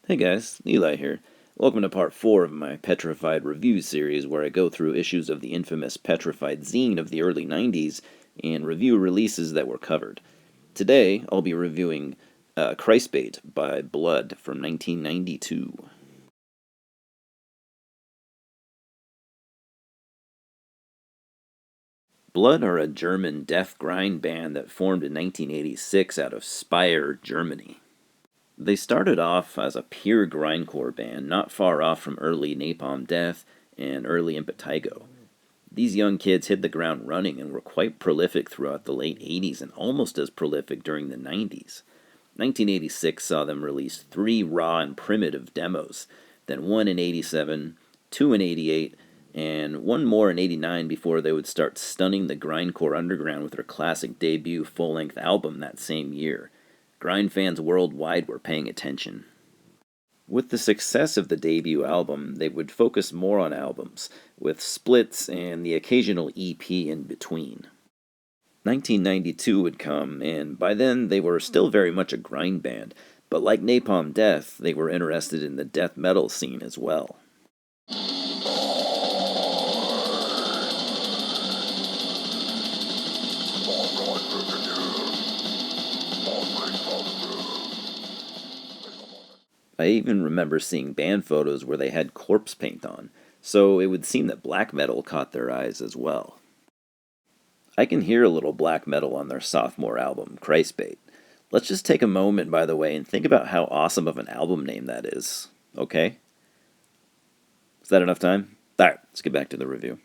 Hey guys, Eli here. Welcome to part 4 of my Petrified review series where I go through issues of the infamous Petrified zine of the early 90s and review releases that were covered. Today, I'll be reviewing Christbait by Blood from 1992. Blood are a German death grind band that formed in 1986 out of Speyer, Germany. They started off as a pure grindcore band, not far off from early Napalm Death and early Impetigo. These young kids hit the ground running and were quite prolific throughout the late 80s and almost as prolific during the 90s. 1986 saw them release 3 raw and primitive demos, then one in 87, 2 in 88, and one more in 89 before they would start stunning the grindcore underground with their classic debut full-length album that same year. Grind fans worldwide were paying attention. With the success of the debut album, they would focus more on albums, with splits and the occasional EP in between. 1992 would come, and by then they were still very much a grind band, but like Napalm Death, they were interested in the death metal scene as well. I even remember seeing band photos where they had corpse paint on, so it would seem that black metal caught their eyes as well. I can hear a little black metal on their sophomore album, Christbait. Let's just take a moment, by the way, and think about how awesome of an album name that is. Okay? Is that enough time? Alright, let's get back to the review.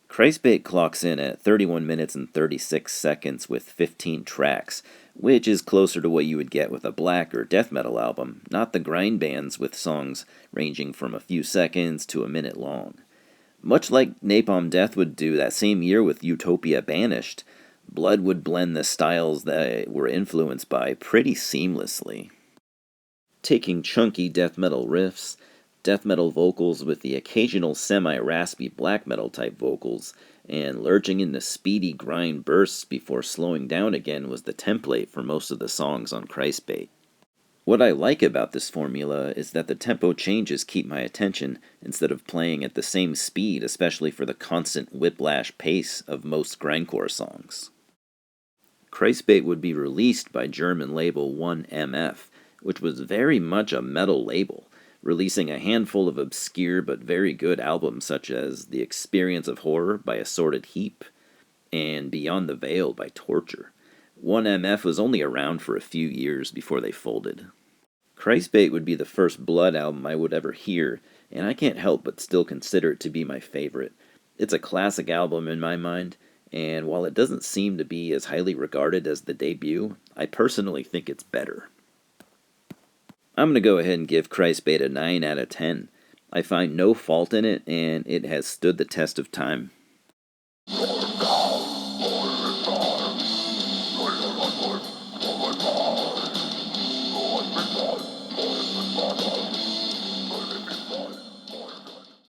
Christbait clocks in at 31 minutes and 36 seconds with 15 tracks, which is closer to what you would get with a black or death metal album, not the grind bands with songs ranging from a few seconds to a minute long. Much like Napalm Death would do that same year with Utopia Banished, Blood would blend the styles that were influenced by pretty seamlessly. Taking chunky death metal riffs, death metal vocals with the occasional semi-raspy black metal type vocals, and lurching into speedy grind bursts before slowing down again was the template for most of the songs on Christbait. What I like about this formula is that the tempo changes keep my attention instead of playing at the same speed, especially for the constant whiplash pace of most grindcore songs. Christbait would be released by German label 1MF, which was very much a metal label, releasing a handful of obscure but very good albums such as The Experience of Horror by Assorted Heap and Beyond the Veil by Torture. 1MF was only around for a few years before they folded. Christbait would be the first Blood album I would ever hear, and I can't help but still consider it to be my favorite. It's a classic album in my mind, and while it doesn't seem to be as highly regarded as the debut, I personally think it's better. I'm going to go ahead and give Christbait a 9 out of 10. I find no fault in it, and it has stood the test of time.